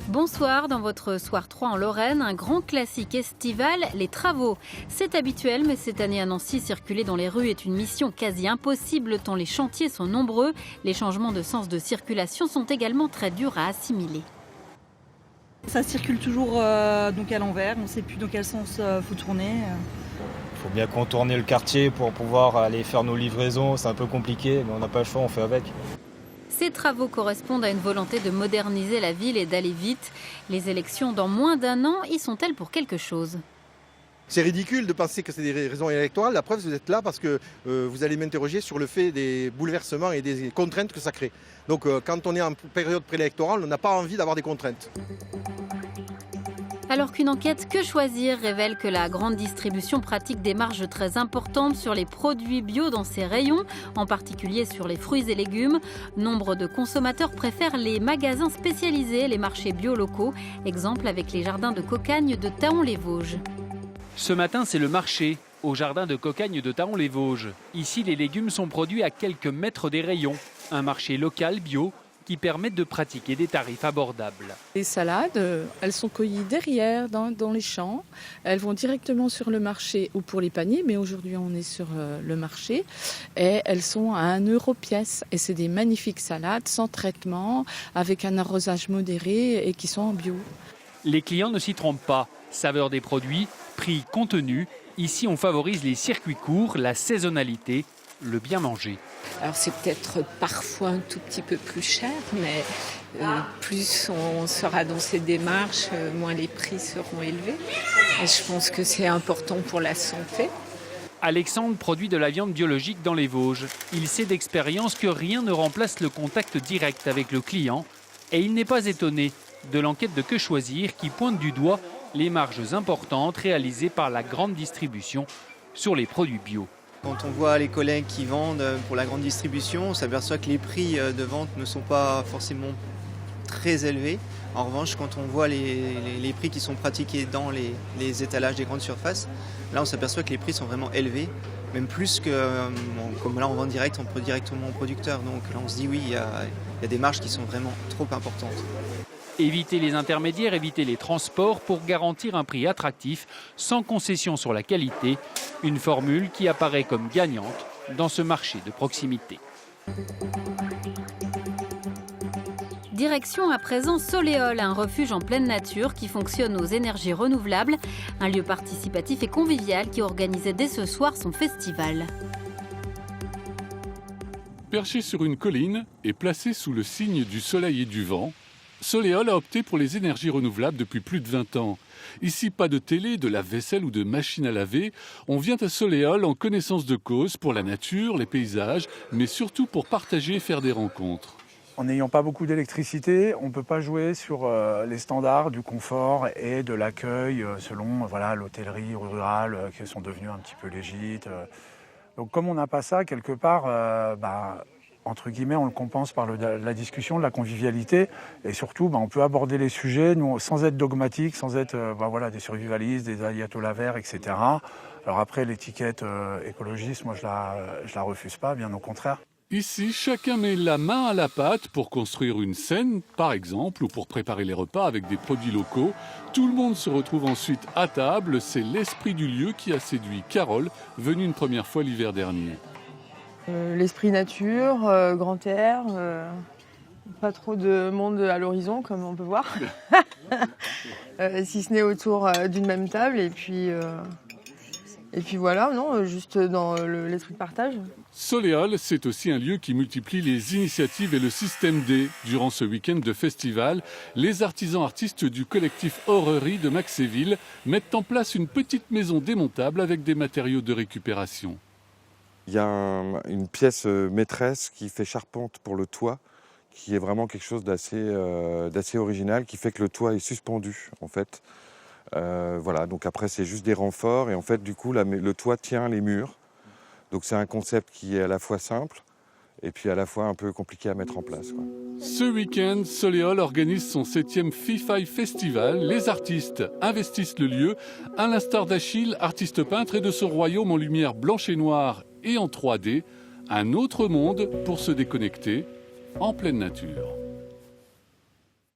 Bonsoir, dans votre Soir 3 en Lorraine, un grand classique estival, les travaux. C'est habituel, mais cette année à Nancy, circuler dans les rues est une mission quasi impossible tant les chantiers sont nombreux. Les changements de sens de circulation sont également très durs à assimiler. Ça circule toujours donc à l'envers, on ne sait plus dans quel sens faut tourner. Il faut bien contourner le quartier pour pouvoir aller faire nos livraisons, c'est un peu compliqué, mais on n'a pas le choix, on fait avec. Ces travaux correspondent à une volonté de moderniser la ville et d'aller vite. Les élections dans moins d'un an y sont-elles pour quelque chose ? C'est ridicule de penser que c'est des raisons électorales. La preuve, vous êtes là parce que vous allez m'interroger sur le fait des bouleversements et des contraintes que ça crée. Donc quand on est en période préélectorale, on n'a pas envie d'avoir des contraintes. Alors qu'une enquête Que choisir révèle que la grande distribution pratique des marges très importantes sur les produits bio dans ses rayons, en particulier sur les fruits et légumes. Nombre de consommateurs préfèrent les magasins spécialisés, les marchés bio locaux. Exemple avec les jardins de Cocagne de Thaon-les-Vosges. Ce matin, c'est le marché, au jardin de Cocagne de Thaon-les-Vosges. Ici, les légumes sont produits à quelques mètres des rayons. Un marché local bio qui permettent de pratiquer des tarifs abordables. Les salades, elles sont cueillies derrière, dans les champs. Elles vont directement sur le marché ou pour les paniers, mais aujourd'hui on est sur le marché. Et elles sont à 1 € pièce. Et c'est des magnifiques salades sans traitement, avec un arrosage modéré et qui sont en bio. Les clients ne s'y trompent pas. Saveur des produits, prix, contenu. Ici, on favorise les circuits courts, la saisonnalité, le bien manger. Alors c'est peut-être parfois un tout petit peu plus cher, mais plus on sera dans ces démarches, moins les prix seront élevés. Et je pense que c'est important pour la santé. Alexandre produit de la viande biologique dans les Vosges. Il sait d'expérience que rien ne remplace le contact direct avec le client. Et il n'est pas étonné de l'enquête de Que choisir qui pointe du doigt les marges importantes réalisées par la grande distribution sur les produits bio. Quand on voit les collègues qui vendent pour la grande distribution, on s'aperçoit que les prix de vente ne sont pas forcément très élevés. En revanche, quand on voit les prix qui sont pratiqués dans les étalages des grandes surfaces, là on s'aperçoit que les prix sont vraiment élevés, même plus que, comme là on vend direct, on prend directement au producteur. Donc là on se dit oui, il y a des marges qui sont vraiment trop importantes. Éviter les intermédiaires, éviter les transports pour garantir un prix attractif, sans concession sur la qualité, une formule qui apparaît comme gagnante dans ce marché de proximité. Direction à présent Soleol, un refuge en pleine nature qui fonctionne aux énergies renouvelables, un lieu participatif et convivial qui organisait dès ce soir son festival. Perché sur une colline et placé sous le signe du soleil et du vent, Soleol a opté pour les énergies renouvelables depuis plus de 20 ans. Ici, pas de télé, de lave-vaisselle ou de machine à laver. On vient à Soleol en connaissance de cause pour la nature, les paysages, mais surtout pour partager et faire des rencontres. En n'ayant pas beaucoup d'électricité, on ne peut pas jouer sur les standards du confort et de l'accueil selon l'hôtellerie rurale qui sont devenues un petit peu légites. Donc comme on n'a pas ça, quelque part, entre guillemets, on le compense par la discussion, de la convivialité. Et surtout, on peut aborder les sujets sans être dogmatique, sans être des survivalistes, des ayatollahs verts, etc. Alors après, l'étiquette écologiste, moi, je la refuse pas, bien au contraire. Ici, chacun met la main à la pâte pour construire une scène, par exemple, ou pour préparer les repas avec des produits locaux. Tout le monde se retrouve ensuite à table. C'est l'esprit du lieu qui a séduit Carole, venue une première fois l'hiver dernier. L'esprit nature, grand air, pas trop de monde à l'horizon comme on peut voir, si ce n'est autour d'une même table et puis voilà, non, juste dans l'esprit de partage. Soleol, c'est aussi un lieu qui multiplie les initiatives et le système D. Durant ce week-end de festival, les artisans artistes du collectif Horrerie de Maxéville mettent en place une petite maison démontable avec des matériaux de récupération. Il y a une pièce maîtresse qui fait charpente pour le toit, qui est vraiment quelque chose d'assez original, qui fait que le toit est suspendu en fait. Donc après c'est juste des renforts et en fait du coup le toit tient les murs. Donc c'est un concept qui est à la fois simple et puis à la fois un peu compliqué à mettre en place, quoi. Ce week-end, Soleol organise son 7e Fify Festival. Les artistes investissent le lieu, à l'instar d'Achille, artiste peintre, et de ce royaume en lumière blanche et noire et en 3D. Un autre monde pour se déconnecter en pleine nature.